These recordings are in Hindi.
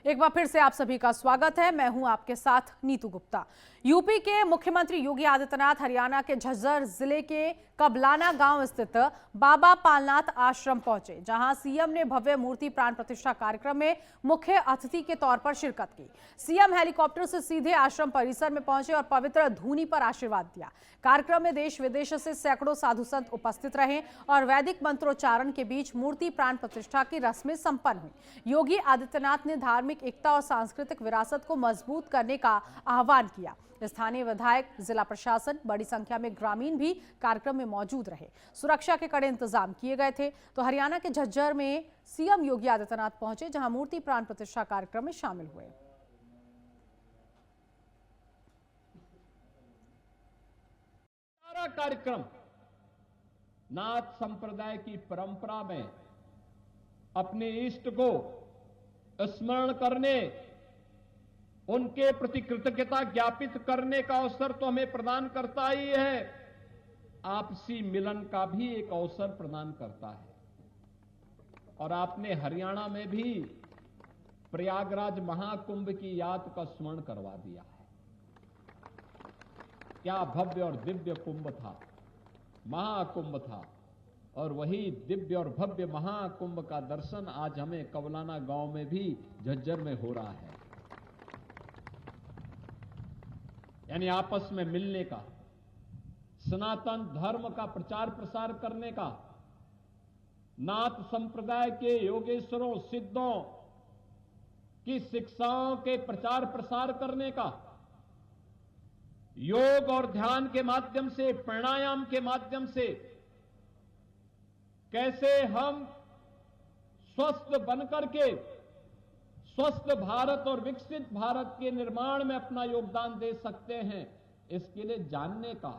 एक बार फिर से आप सभी का स्वागत है। मैं हूं आपके साथ नीतू गुप्ता। यूपी के मुख्यमंत्री योगी आदित्यनाथ हरियाणा के झज्जर जिले के कबलाना गांव स्थित बाबा पालनाथ आश्रम पहुंचे, जहां सीएम ने भव्य मूर्ति प्राण प्रतिष्ठा कार्यक्रम में मुख्य अतिथि के तौर पर शिरकत की। सीएम हेलीकॉप्टर से सीधे आश्रम परिसर में पहुंचे और पवित्र धूनी पर आशीर्वाद दिया। कार्यक्रम में देश विदेश से सैकड़ों साधु संत उपस्थित रहे और वैदिक मंत्रोच्चारण के बीच मूर्ति प्राण प्रतिष्ठा की रस्में संपन्न हुई। योगी आदित्यनाथ ने धार्मिक एकता और सांस्कृतिक विरासत को मजबूत करने का आह्वान किया। स्थानीय विधायक, जिला प्रशासन, बड़ी संख्या में ग्रामीण भी कार्यक्रम में मौजूद रहे। सुरक्षा के कड़े इंतजाम किए गए थे। तो हरियाणा के झज्जर में सीएम योगी आदित्यनाथ पहुंचे, जहां मूर्ति प्राण प्रतिष्ठा कार्यक्रम में शामिल हुए। सारा कार्यक्रम नाथ संप्रदाय की परंपरा में अपने इष्ट को स्मरण करने, उनके प्रति कृतज्ञता ज्ञापित करने का अवसर तो हमें प्रदान करता ही है, आपसी मिलन का भी एक अवसर प्रदान करता है। और आपने हरियाणा में भी प्रयागराज महाकुंभ की याद का स्मरण करवा दिया है। क्या भव्य और दिव्य कुंभ था, महाकुंभ था। और वही दिव्य और भव्य महाकुंभ का दर्शन आज हमें कबलाना गांव में भी झज्जर में हो रहा है। यानी आपस में मिलने का, सनातन धर्म का प्रचार प्रसार करने का, नाथ संप्रदाय के योगेश्वरों सिद्धों की शिक्षाओं के प्रचार प्रसार करने का, योग और ध्यान के माध्यम से, प्राणायाम के माध्यम से कैसे हम स्वस्थ बनकर के स्वस्थ भारत और विकसित भारत के निर्माण में अपना योगदान दे सकते हैं, इसके लिए जानने का।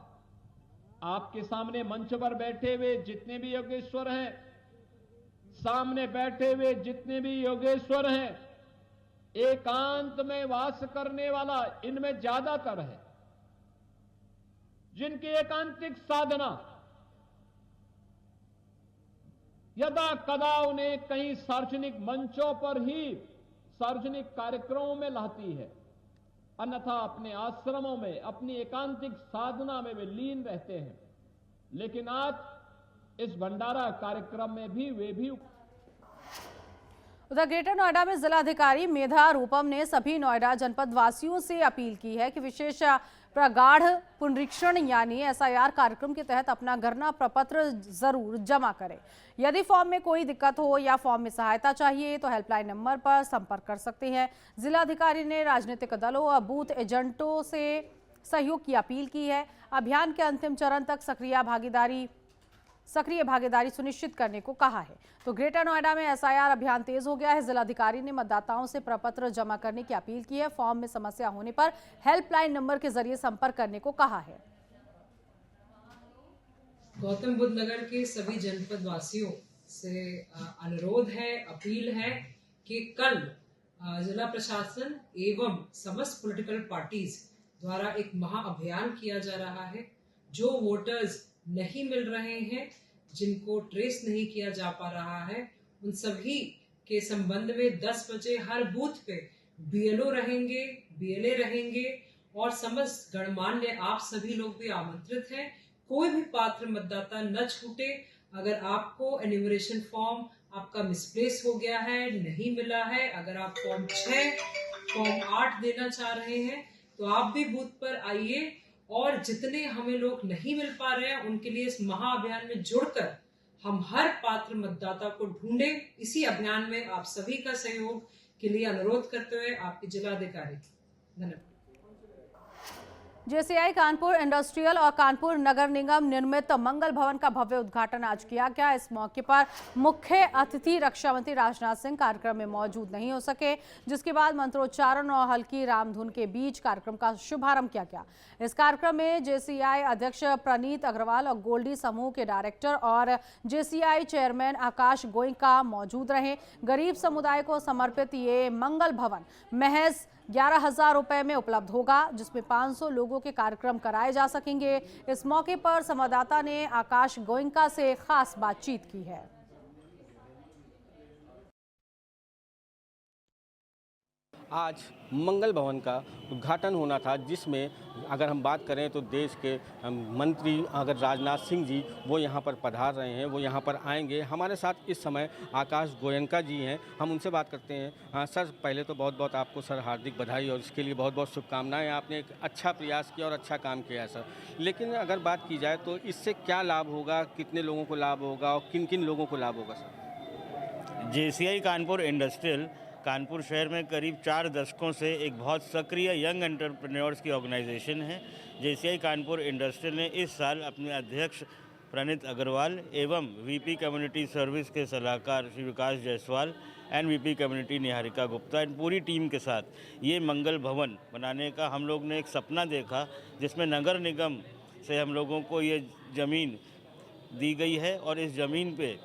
आपके सामने मंच पर बैठे हुए जितने भी योगेश्वर हैं, सामने बैठे हुए जितने भी योगेश्वर हैं, एकांत में वास करने वाला इनमें ज्यादातर है, जिनकी एकांतिक साधना यदा कदा उन्हें कई सार्वजनिक मंचों पर ही सार्वजनिक कार्यक्रमों में लाती है, अन्यथा अपने आश्रमों में, अपनी एकांतिक साधना में वे लीन रहते हैं। लेकिन आज इस भंडारा कार्यक्रम में भी वे भी। उधर ग्रेटर नोएडा में जिलाधिकारी मेधा रूपम ने सभी नोएडा जनपद वासियों से अपील की है कि विशेष प्रगाढ़ पुनरीक्षण यानी एसआईआर कार्यक्रम के तहत अपना गणना प्रपत्र जरूर जमा करें। यदि फॉर्म में कोई दिक्कत हो या फॉर्म में सहायता चाहिए तो हेल्पलाइन नंबर पर संपर्क कर सकते हैं। जिलाधिकारी ने राजनीतिक दलों और बूथ एजेंटों से सहयोग की अपील की है। अभियान के अंतिम चरण तक सक्रिय भागीदारी सुनिश्चित करने को कहा है। तो ग्रेटर नोएडा में एसआईआर अभियान तेज हो गया है। जिलाधिकारी ने मतदाताओं से प्रपत्र जमा करने की अपील की है। फॉर्म में समस्या होने पर हेल्पलाइन नंबर के जरिए संपर्क करने को कहा है। गौतम बुद्ध नगर के सभी जनपद वासियों से अनुरोध है, अपील है कि कल जिला प्रशासन एवं समस्त पॉलिटिकल पार्टीज द्वारा एक महाअभियान किया जा रहा है। जो वोटर्स नहीं मिल रहे हैं, जिनको ट्रेस नहीं किया जा पा रहा है, उन सभी के संबंध में 10 बजे हर बूथ पे बीएलओ रहेंगे, बीएलए रहेंगे और समस्त गणमान्य आप सभी लोग भी आमंत्रित हैं। कोई भी पात्र मतदाता न छूटे। अगर आपको एन्यूमरेशन फॉर्म आपका मिसप्लेस हो गया है, नहीं मिला है, अगर आप फॉर्म 6, फॉर्म 8 देना चाह रहे हैं तो आप भी बूथ पर आइए और जितने हमें लोग नहीं मिल पा रहे हैं उनके लिए इस महाअभियान में जुड़कर हम हर पात्र मतदाता को ढूंढें। इसी अभियान में आप सभी का सहयोग के लिए अनुरोध करते हुए आपके जिलाधिकारी। धन्यवाद। जेसीआई कानपुर इंडस्ट्रियल और कानपुर नगर निगम निर्मित मंगल भवन का भव्य उद्घाटन आज किया गया। इस मौके पर मुख्य अतिथि रक्षा मंत्री राजनाथ सिंह कार्यक्रम में मौजूद नहीं हो सके, जिसके बाद मंत्रोच्चारण और हल्की रामधुन के बीच कार्यक्रम का शुभारंभ किया गया। इस कार्यक्रम में जेसीआई अध्यक्ष प्रणीत अग्रवाल और गोल्डी समूह के डायरेक्टर और जेसीआई चेयरमैन आकाश गोयनका मौजूद रहे। गरीब समुदाय को समर्पित ये मंगल भवन महज 11,000 रुपए में उपलब्ध होगा, जिसमें 500 लोगों के कार्यक्रम कराए जा सकेंगे। इस मौके पर संवाददाता ने आकाश गोयनका से खास बातचीत की है। आज मंगल भवन का उद्घाटन होना था, जिसमें अगर हम बात करें तो देश के मंत्री अगर राजनाथ सिंह जी वो यहाँ पर पधार रहे हैं, वो यहाँ पर आएंगे। हमारे साथ इस समय आकाश गोयनका जी हैं, हम उनसे बात करते हैं। हाँ सर, पहले तो बहुत बहुत आपको सर हार्दिक बधाई और इसके लिए बहुत बहुत शुभकामनाएं। आपने एक अच्छा प्रयास किया और अच्छा काम किया है सर। लेकिन अगर बात की जाए तो इससे क्या लाभ होगा, कितने लोगों को लाभ होगा और किन किन लोगों को लाभ होगा sir? JCI Kanpur industrial Kanpur शहर में करीब 4 दशकों से एक बहुत सक्रिय यंग एंटरप्रेन्योर्स की ऑर्गेनाइजेशन है। JCI कानपुर इंडस्ट्रियल ने इस साल अपने अध्यक्ष प्रणीत अग्रवाल एवं VP कम्युनिटी सर्विस के सलाहकार Shri Vikas Jaiswal and VP community Niharika Gupta इन पूरी टीम के साथ ये मंगल भवन बनाने का हम लोग ने एक सपना देखा, जिसमें नगर निगम से हम लोगों को ये ज़मीन दी गई है और इस ज़मीन पे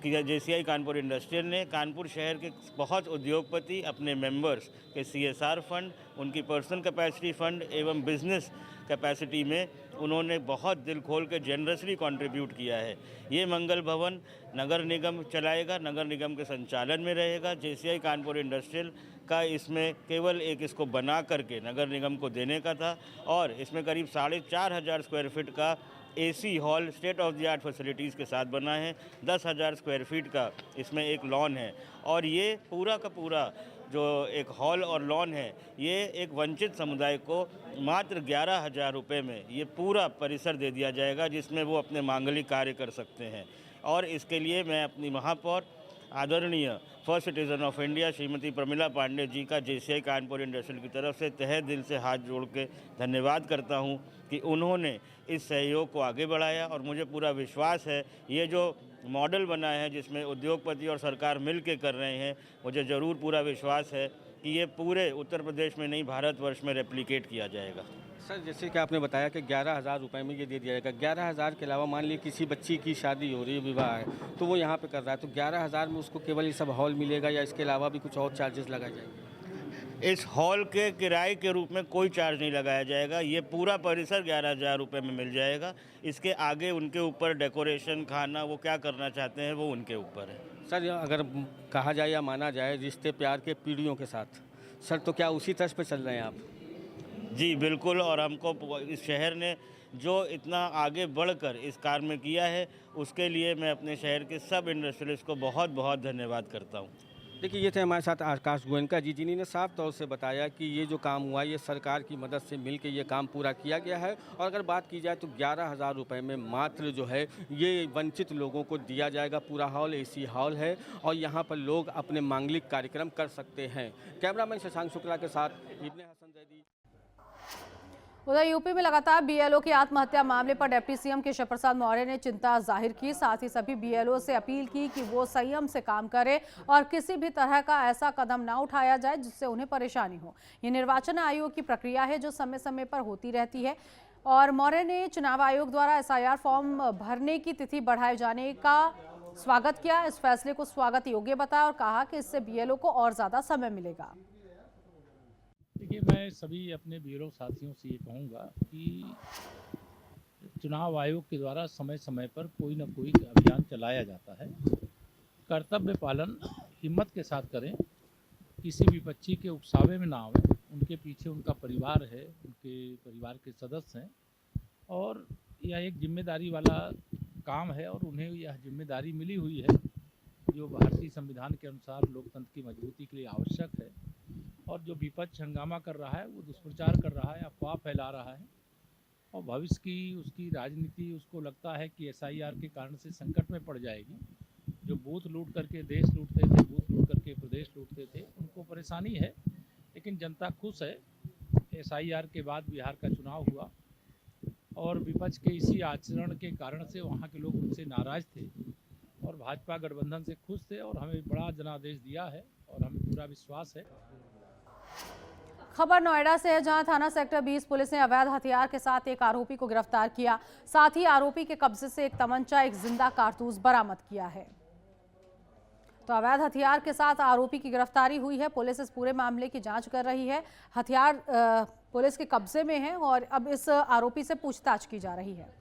JCI कानपुर इंडस्ट्रियल ने कानपुर शहर के बहुत उद्योगपति अपने मेंबर्स के CSR फंड, उनकी पर्सनल कैपेसिटी फंड एवं बिजनेस कैपेसिटी में उन्होंने बहुत दिल खोल के जेनरसली कंट्रीब्यूट किया है। ये मंगल भवन नगर निगम चलाएगा, नगर निगम के संचालन में रहेगा। JCI कानपुर इंडस्ट्रियल का इसमें केवल एक इसको बना करके नगर निगम को देने का था और इसमें करीब 4,500 स्क्वायर फीट का AC hall state of the art facilities के साथ बना है। 10,000 स्क्वायर फीट का इसमें एक लॉन है और ये पूरा का पूरा जो एक हॉल और लॉन है, ये एक वंचित समुदाय को मात्र 11,000 रुपये में ये पूरा परिसर दे दिया जाएगा, जिसमें वो अपने मांगलिक कार्य कर सकते हैं। और इसके लिए मैं अपनी महापौर आदरणीय first citizen of India Shrimati Pramila Pandey ji का JCI कानपुर इंडस्ट्रियल की तरफ से तहे दिल से हाथ जोड़ के धन्यवाद करता हूं कि उन्होंने इस सहयोग को आगे बढ़ाया और मुझे पूरा विश्वास है ये जो मॉडल बना है जिसमें उद्योगपति और सरकार मिल के कर रहे हैं, मुझे ज़रूर पूरा विश्वास है कि ये पूरे उत्तर प्रदेश में नहीं भारतवर्ष में रेप्लिकेट किया जाएगा। सर, जैसे कि आपने बताया कि 11,000 रुपये में ये दे दिया जाएगा। 11,000 के अलावा मान लीजिए किसी बच्ची की शादी हो रही है, विवाह है, तो वो यहाँ पे कर रहा है, तो 11,000 में उसको केवल ये सब हॉल मिलेगा या इसके अलावा भी कुछ और चार्जेस लगाए जाएंगे? इस हॉल के किराए के रूप में कोई चार्ज नहीं लगाया जाएगा। ये पूरा परिसर 11,000 रुपये में मिल जाएगा। इसके आगे उनके ऊपर डेकोरेशन, खाना, वो क्या करना चाहते हैं वो उनके ऊपर है। सर, अगर कहा जाए या माना जाए रिश्ते प्यार के पीढ़ियों के साथ, सर तो क्या उसी तर्ज पे चल रहे हैं आप? जी बिल्कुल, और हमको इस शहर ने जो इतना आगे बढ़कर इस कार्य में किया है उसके लिए मैं अपने शहर के सब इंडस्ट्रियलिस्ट को बहुत बहुत धन्यवाद करता हूँ। देखिए, ये थे हमारे साथ आकाश गोयनका जी, जिन्होंने साफ तौर से बताया कि ये जो काम हुआ ये सरकार की मदद से मिलकर ये काम पूरा किया गया है। और अगर बात की जाए तो 11,000 रुपये में मात्र जो है ये वंचित लोगों को दिया जाएगा। पूरा हॉल AC हॉल है और यहाँ पर लोग अपने मांगलिक कार्यक्रम कर सकते हैं। कैमरामैन शशांक शुक्ला के साथ इब्ने हसन जैदी। उधर यूपी में लगातार BLO की आत्महत्या मामले पर डिप्टी CM केशव प्रसाद मौर्य ने चिंता जाहिर की। साथ ही सभी BLO से अपील की कि वो संयम से काम करें और किसी भी तरह का ऐसा कदम ना उठाया जाए जिससे उन्हें परेशानी हो। ये निर्वाचन आयोग की प्रक्रिया है जो समय समय पर होती रहती है। और मौर्य ने चुनाव आयोग द्वारा SIR फॉर्म भरने की तिथि बढ़ाए जाने का स्वागत किया। इस फैसले को स्वागत योग्य बताया और कहा कि इससे BLO को और ज्यादा समय मिलेगा। देखिए, मैं सभी अपने ब्यूरो साथियों से ये कहूँगा कि चुनाव आयोग के द्वारा समय समय पर कोई ना कोई अभियान चलाया जाता है। कर्तव्य पालन हिम्मत के साथ करें, किसी विपक्षी के उकसावे में ना आवें। उनके पीछे उनका परिवार है, उनके परिवार के सदस्य हैं और यह एक जिम्मेदारी वाला काम है और उन्हें यह जिम्मेदारी मिली हुई है जो भारतीय संविधान के अनुसार लोकतंत्र की मजबूती के लिए आवश्यक है। और जो विपक्ष हंगामा कर रहा है, वो दुष्प्रचार कर रहा है, अफवाह फैला रहा है और भविष्य की उसकी राजनीति उसको लगता है कि SIR के कारण से संकट में पड़ जाएगी। जो बूथ लूट करके देश लूटते थे, बूथ लूट करके प्रदेश लूटते थे, उनको परेशानी है, लेकिन जनता खुश है। SIR के बाद बिहार का चुनाव हुआ और विपक्ष के इसी आचरण के कारण से वहाँ के लोग उनसे नाराज़ थे और भाजपा गठबंधन से खुश थे और हमें बड़ा जनादेश दिया है और हमें पूरा विश्वास है। खबर नोएडा से है, जहां थाना सेक्टर 20 पुलिस ने अवैध हथियार के साथ एक आरोपी को गिरफ्तार किया। साथ ही आरोपी के कब्जे से एक तमंचा, एक जिंदा कारतूस बरामद किया है। तो अवैध हथियार के साथ आरोपी की गिरफ्तारी हुई है। पुलिस इस पूरे मामले की जांच कर रही है। हथियार पुलिस के कब्जे में है और अब इस आरोपी से पूछताछ की जा रही है।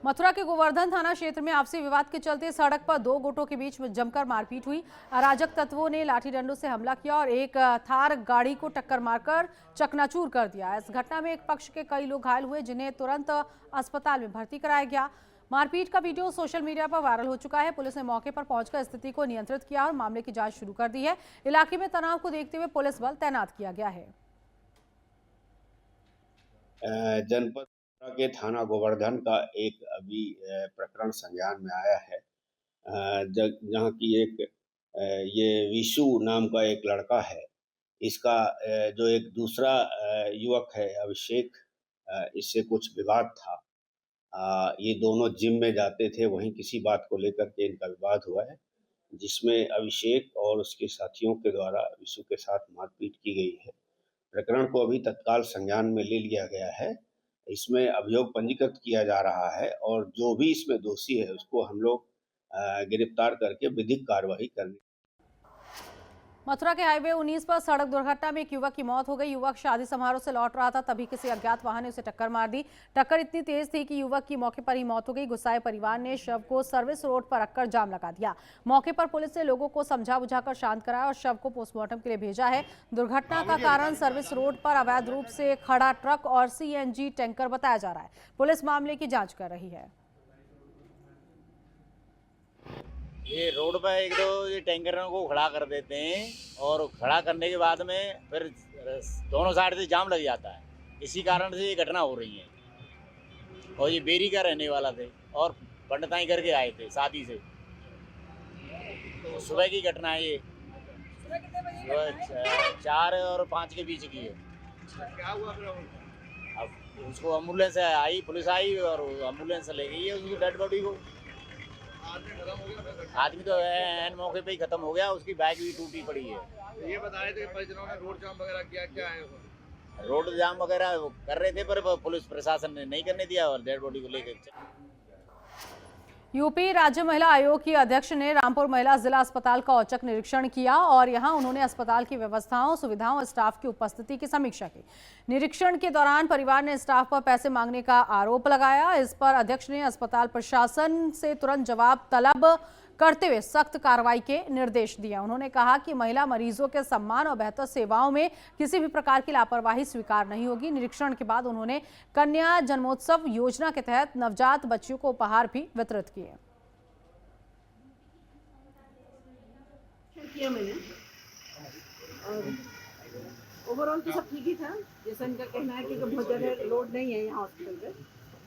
मथुरा के गोवर्धन थाना क्षेत्र में आपसी विवाद के चलते सड़क पर दो गुटों के बीच में जमकर मारपीट हुई। अराजक तत्वों ने लाठी डंडों से हमला किया और एक थार गाड़ी को टक्कर मारकर चकनाचूर कर दिया। इस घटना में एक पक्ष के कई लोग घायल हुए, जिन्हें तुरंत अस्पताल में भर्ती कराया गया। मारपीट का वीडियो सोशल मीडिया पर वायरल हो चुका है। पुलिस ने मौके पर पहुंचकर स्थिति को नियंत्रित किया और मामले की जांच शुरू कर दी है। इलाके में तनाव को देखते हुए पुलिस बल तैनात किया गया है। जनपद के थाना गोवर्धन का एक अभी प्रकरण संज्ञान में आया है, जहाँ की एक ये विशु नाम का एक लड़का है। इसका जो एक दूसरा युवक है अभिषेक, इससे कुछ विवाद था। ये दोनों जिम में जाते थे, वहीं किसी बात को लेकर के इनका विवाद हुआ है, जिसमें अभिषेक और उसके साथियों के द्वारा विशु के साथ मारपीट की गई है। प्रकरण को अभी तत्काल संज्ञान में ले लिया गया है। इसमें अभियोग पंजीकृत किया जा रहा है और जो भी इसमें दोषी है उसको हम लोग गिरफ्तार करके विधिक कार्रवाई करने। मथुरा के हाईवे 19 पर सड़क दुर्घटना में एक युवक की मौत हो गई। युवक शादी समारोह से लौट रहा था, तभी किसी अज्ञात वाहन ने उसे टक्कर मार दी। टक्कर इतनी तेज थी कि युवक की मौके पर ही मौत हो गई। गुस्साए परिवार ने शव को सर्विस रोड पर रखकर जाम लगा दिया। मौके पर पुलिस ने लोगों को समझा बुझाकर शांत कराया और शव को पोस्टमार्टम के लिए भेजा है। दुर्घटना का कारण सर्विस रोड पर अवैध रूप से खड़ा ट्रक और CNG टैंकर बताया जा रहा है। पुलिस मामले की जाँच कर रही है। ये रोड पर एक दो ये टैंकरों को खड़ा कर देते हैं और खड़ा करने के बाद में फिर दोनों साइड से जाम लग जाता है। इसी कारण से ये घटना हो रही है। और ये बेरी का रहने वाला थे और पंडिताई करके आए थे शादी से। तो सुबह की घटना है ये, सुबह 4 और 5 के बीच की है। क्या हुआ फिर? अब उसको एम्बुलेंस आई, पुलिस आई और एम्बुलेंस ले गई है उसकी डेड बॉडी को। आदमी तो एन मौके पे ही खत्म हो गया, उसकी बाइक भी टूटी पड़ी है। ये बताए थे परिजनों ने रोड जाम वगैरह किया, क्या है? रोड जाम वगैरह कर रहे थे पर पुलिस प्रशासन ने नहीं करने दिया और डेड बॉडी को लेकर। यूपी राज्य महिला आयोग की अध्यक्ष ने रामपुर महिला जिला अस्पताल का औचक निरीक्षण किया और यहां उन्होंने अस्पताल की व्यवस्थाओं, सुविधाओं और स्टाफ की उपस्थिति की समीक्षा की। निरीक्षण के दौरान परिवार ने स्टाफ पर पैसे मांगने का आरोप लगाया। इस पर अध्यक्ष ने अस्पताल प्रशासन से तुरंत जवाब तलब करते हुए सख्त कार्रवाई के निर्देश दिए। उन्होंने कहा कि महिला मरीजों के सम्मान और बेहतर सेवाओं में किसी भी प्रकार की लापरवाही स्वीकार नहीं होगी। निरीक्षण के बाद उन्होंने कन्या जन्मोत्सव योजना के तहत नवजात बच्चियों को उपहार भी वितरित किए। किया मैंने और ओवरऑल तो सब ठीक ही था। जैसा इनका कहना है कि बहुत ज़्यादा लोड नहीं है यहाँ हॉस्पिटल पे,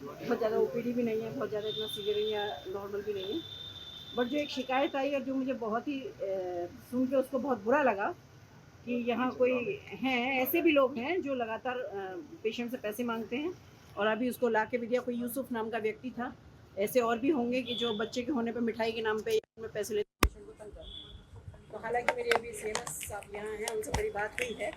बहुत ज़्यादा OPD भी नहीं है, बहुत ज़्यादा इतना सीवियर या नॉर्मल भी नहीं है। बट जो एक शिकायत आई और जो मुझे बहुत ही सुन के उसको बहुत बुरा लगा कि यहाँ कोई हैं, ऐसे भी लोग हैं जो लगातार पेशेंट से पैसे मांगते हैं और अभी उसको ला के भी दिया। कोई यूसुफ नाम का व्यक्ति था, ऐसे और भी होंगे कि जो बच्चे के होने पे मिठाई के नाम पे में पैसे लेते पेशेंट को तंग करते। तो हालांकि मेरी अभी CMS साहब यहाँ हैं, उनसे मेरी बात हुई है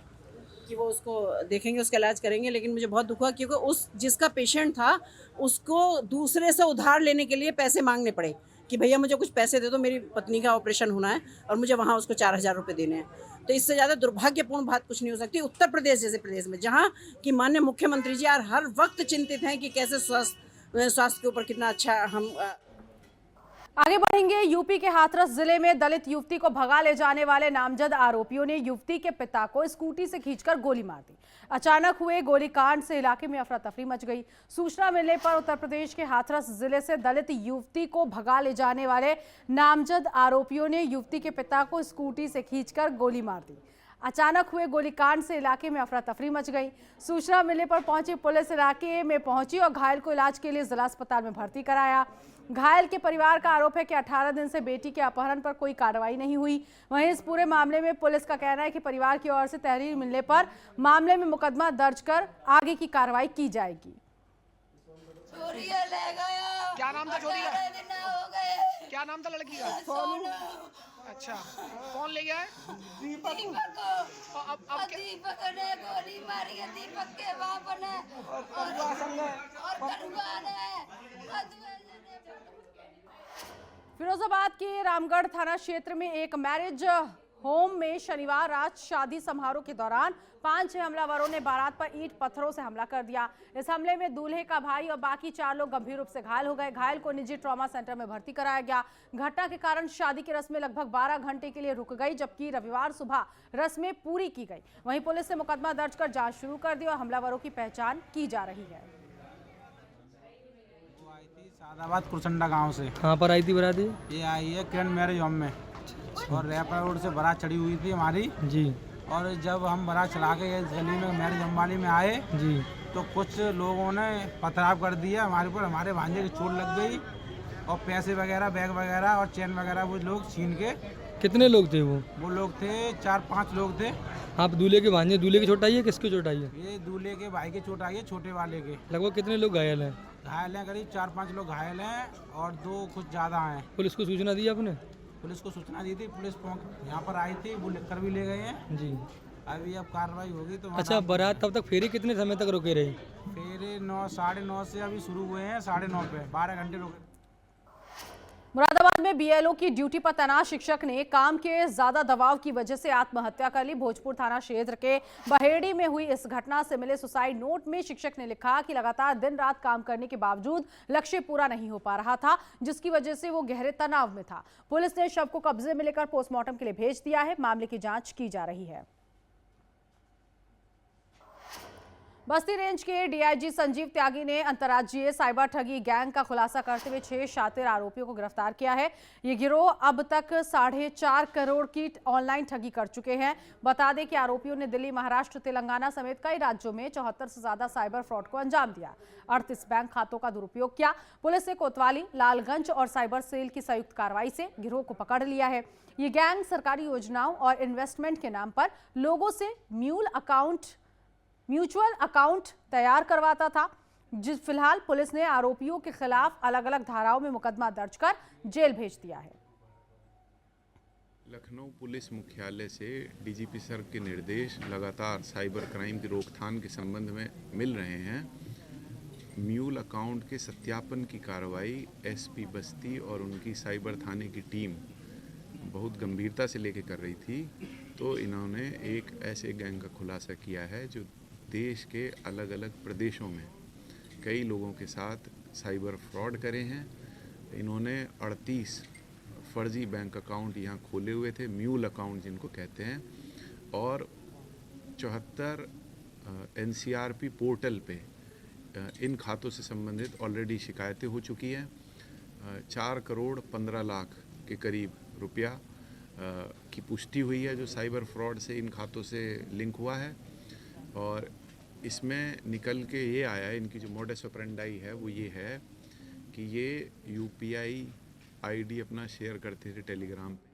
कि वो उसको देखेंगे, उसका इलाज करेंगे। लेकिन मुझे बहुत दुख हुआ क्योंकि उस जिसका पेशेंट था उसको दूसरे से उधार लेने के लिए पैसे मांगने पड़े कि भैया मुझे कुछ पैसे दे दो, मेरी पत्नी का ऑपरेशन होना है और मुझे वहाँ उसको 4000 रुपये देने हैं। तो इससे ज़्यादा दुर्भाग्यपूर्ण बात कुछ नहीं हो सकती। उत्तर प्रदेश जैसे प्रदेश में जहाँ कि माननीय मुख्यमंत्री जी हर वक्त चिंतित हैं कि कैसे स्वास्थ्य के ऊपर कितना अच्छा हम आगे बढ़ेंगे। यूपी के हाथरस जिले में दलित युवती को भगा ले जाने वाले नामजद आरोपियों ने युवती के पिता को स्कूटी से खींचकर गोली मार दी। अचानक हुए गोलीकांड से इलाके में अफरा तफरी मच गई। सूचना मिलने पर उत्तर प्रदेश के हाथरस जिले से दलित युवती को भगा ले जाने वाले नामजद आरोपियों ने युवती के पिता को स्कूटी से खींचकर गोली मार दी। अचानक हुए गोलीकांड से इलाके में अफरा तफरी मच गई। सूचना मिलने पर पहुंची पुलिस इलाके में पहुंची और घायल को इलाज के लिए जिला अस्पताल में भर्ती कराया। घायल के परिवार का आरोप है कि 18 दिन से बेटी के अपहरण पर कोई कार्रवाई नहीं हुई। वहीं इस पूरे मामले में पुलिस का कहना है कि परिवार की ओर से तहरीर मिलने पर मामले में मुकदमा दर्ज कर आगे की कार्रवाई की जाएगी। क्या नाम था छोरी का? क्या नाम था लड़की का? सोनू। अच्छा, कौन ले गया है? दीपक ने गोली मारी है, दीपक के बाप ने और करुआ ने। फिरोजाबाद के रामगढ़ थाना क्षेत्र में एक मैरिज होम में शनिवार रात शादी समारोह के दौरान 5-6 हमलावरों ने बारात पर ईंट पत्थरों से हमला कर दिया। इस हमले में दूल्हे का भाई और बाकी 4 लोग गंभीर रूप से घायल हो गए। घायल को निजी ट्रॉमा सेंटर में भर्ती कराया गया। घटना के कारण शादी की रस्में लगभग 12 घंटे के लिए रुक गई, जबकि रविवार सुबह रस्में पूरी की गई। वहीं पुलिस ने मुकदमा दर्ज कर जांच शुरू कर दी और हमलावरों की पहचान की जा रही है। सादाबाद कुरसंडा गांव से। कहाँ पर आई थी बराती? ये आई है किरण मैरिज होम में और रैपर रोड से बारात चढ़ी हुई थी हमारी जी। और जब हम बारात चला के इस गली में मैरिज होम वाली में आए जी तो कुछ लोगों ने पथराव कर दिया हमारे ऊपर। हमारे भांजे की चोट लग गई और पैसे वगैरह, बैग वगैरह और चेन वगैरह वो लोग छीन के। कितने लोग थे वो? वो लोग थे 4-5 लोग थे। आप दूल्हे के भांजे, दूल्हे की चोट आई है? किसकी चोट आई है? ये दूल्हे के भाई की चोट आई है, छोटे वाले के। लगभग कितने लोग घायल हैं? घायल हैं करीब 4-5 लोग घायल हैं और 2 कुछ ज़्यादा हैं। पुलिस को सूचना दी आपने? पुलिस को सूचना दी थी, पुलिस यहाँ पर आई थी, वो लिख कर भी ले गए हैं जी। अभी अब कार्रवाई होगी तो। अच्छा, बारात तब तक फेरे कितने समय तक रुके रही? फेरे 9, 9:30 से अभी शुरू हुए हैं, 9:30 पे 12 घंटे रुके। मुरादाबाद में बीएलओ की ड्यूटी पर तैनात शिक्षक ने काम के ज्यादा दबाव की वजह से आत्महत्या कर ली। भोजपुर थाना क्षेत्र के बहेड़ी में हुई इस घटना से मिले सुसाइड नोट में शिक्षक ने लिखा कि लगातार दिन रात काम करने के बावजूद लक्ष्य पूरा नहीं हो पा रहा था, जिसकी वजह से वो गहरे तनाव में था। पुलिस ने शव को कब्जे में लेकर पोस्टमार्टम के लिए भेज दिया है। मामले की जांच की जा रही है। बस्ती रेंज के डीआईजी संजीव त्यागी ने अंतर्राज्यीय साइबर ठगी गैंग का खुलासा करते हुए 6 शातिर आरोपियों को गिरफ्तार किया है। ये गिरोह अब तक 4.5 करोड़ की ऑनलाइन ठगी कर चुके हैं। बता दें कि आरोपियों ने दिल्ली, महाराष्ट्र, तेलंगाना समेत कई राज्यों में 74 से ज्यादा साइबर फ्रॉड को अंजाम दिया। 38 बैंक खातों का दुरुपयोग किया। पुलिस ने कोतवाली, लालगंज और साइबर सेल की संयुक्त कार्रवाई से गिरोह को पकड़ लिया है। ये गैंग सरकारी योजनाओं और इन्वेस्टमेंट के नाम पर लोगों से म्यूचुअल अकाउंट तैयार करवाता था। फिलहाल पुलिस ने आरोपियों के खिलाफ अलग अलग धाराओं में मुकदमा दर्ज कर जेल भेज दिया है। लखनऊ पुलिस मुख्यालय से डीजीपी सर के निर्देश लगातार साइबर क्राइम की रोकथाम के संबंध में मिल रहे हैं। म्यूल अकाउंट के सत्यापन की कार्रवाई एसपी बस्ती और उनकी साइबर थाने की टीम बहुत गंभीरता से लेके कर रही थी, तो इन्होंने एक ऐसे गैंग का खुलासा किया है जो देश के अलग अलग प्रदेशों में कई लोगों के साथ साइबर फ्रॉड करे हैं। इन्होंने 38 फर्जी बैंक अकाउंट यहाँ खोले हुए थे, म्यूल अकाउंट जिनको कहते हैं, और 74 एनसीआरपी पोर्टल पे इन खातों से संबंधित ऑलरेडी शिकायतें हो चुकी हैं। 4 करोड़ 15 लाख के करीब रुपया की पुष्टि हुई है जो साइबर फ्रॉड से इन खातों से लिंक हुआ है। और इसमें निकल के ये आया है, इनकी जो मोडस ऑपरेंडाई है वो ये है कि ये यूपीआई आईडी अपना शेयर करते थे टेलीग्राम पे।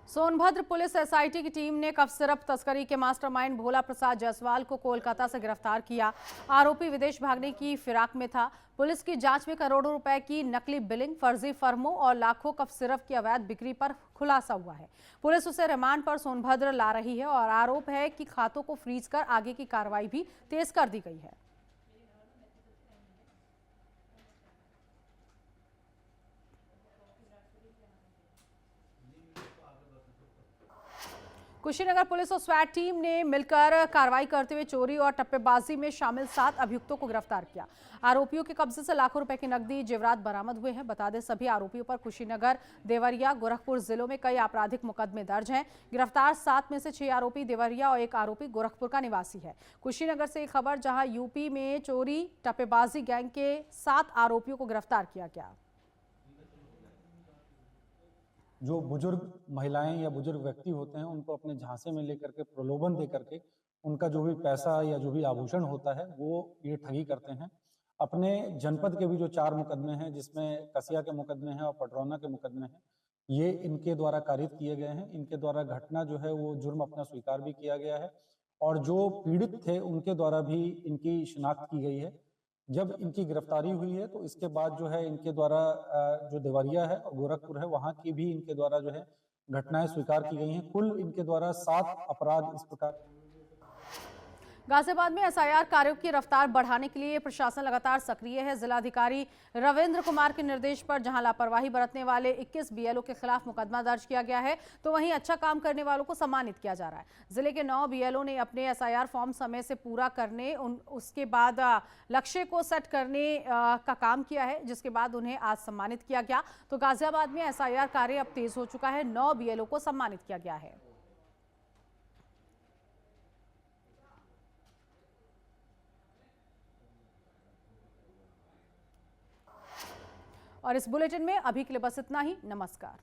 सोनभद्र पुलिस एसआईटी की टीम ने कफ सिरप तस्करी के मास्टरमाइंड भोला प्रसाद जायसवाल को कोलकाता से गिरफ्तार किया। आरोपी विदेश भागने की फिराक में था। पुलिस की जांच में करोड़ों रुपए की नकली बिलिंग, फर्जी फर्मों और लाखों कफ सिरप की अवैध बिक्री पर खुलासा हुआ है। पुलिस उसे रिमांड पर सोनभद्र ला रही है और आरोप है कि खातों को फ्रीज कर आगे की कार्रवाई भी तेज कर दी गई है। कुशीनगर पुलिस और स्वैट टीम ने मिलकर कार्रवाई करते हुए चोरी और टप्पेबाजी में शामिल 7 अभियुक्तों को गिरफ्तार किया। आरोपियों के कब्जे से लाखों रुपए की नकदी, जेवरात बरामद हुए हैं। बता दें सभी आरोपियों पर कुशीनगर, देवरिया, गोरखपुर जिलों में कई आपराधिक मुकदमे दर्ज हैं। गिरफ्तार 7 में से 6 आरोपी देवरिया और 1 आरोपी गोरखपुर का निवासी है। कुशीनगर से एक खबर, जहां यूपी में चोरी टप्पेबाजी गैंग के 7 आरोपियों को गिरफ्तार किया गया। जो बुजुर्ग महिलाएं या बुजुर्ग व्यक्ति होते हैं उनको अपने झांसे में लेकर के प्रलोभन दे करके उनका जो भी पैसा या जो भी आभूषण होता है वो ये ठगी करते हैं। अपने जनपद के भी जो 4 मुकदमे हैं, जिसमें कसिया के मुकदमे हैं और पटरौना के मुकदमे हैं, ये इनके द्वारा कारित किए गए हैं। इनके द्वारा घटना जो है वो जुर्म अपना स्वीकार भी किया गया है और जो पीड़ित थे उनके द्वारा भी इनकी शिनाख्त की गई है। जब इनकी गिरफ्तारी हुई है तो इसके बाद जो है इनके द्वारा जो देवरिया है और गोरखपुर है वहाँ की भी इनके द्वारा जो है घटनाएं स्वीकार की गई हैं। कुल इनके द्वारा 7 अपराध इस प्रकार। गाजियाबाद में एसआईआर कार्यों की रफ्तार बढ़ाने के लिए प्रशासन लगातार सक्रिय है। जिलाधिकारी रविंद्र कुमार के निर्देश पर जहां लापरवाही बरतने वाले 21 बीएलओ के खिलाफ मुकदमा दर्ज किया गया है, तो वहीं अच्छा काम करने वालों को सम्मानित किया जा रहा है। जिले के 9 बीएलओ ने अपने एसआईआर फॉर्म समय से पूरा करने उसके बाद लक्ष्य को सेट करने का काम किया है, जिसके बाद उन्हें आज सम्मानित किया गया। तो गाजियाबाद में एसआईआर कार्य अब तेज हो चुका है। 9 बीएलओ को सम्मानित किया गया है। और इस बुलेटिन में अभी के लिए बस इतना ही। नमस्कार।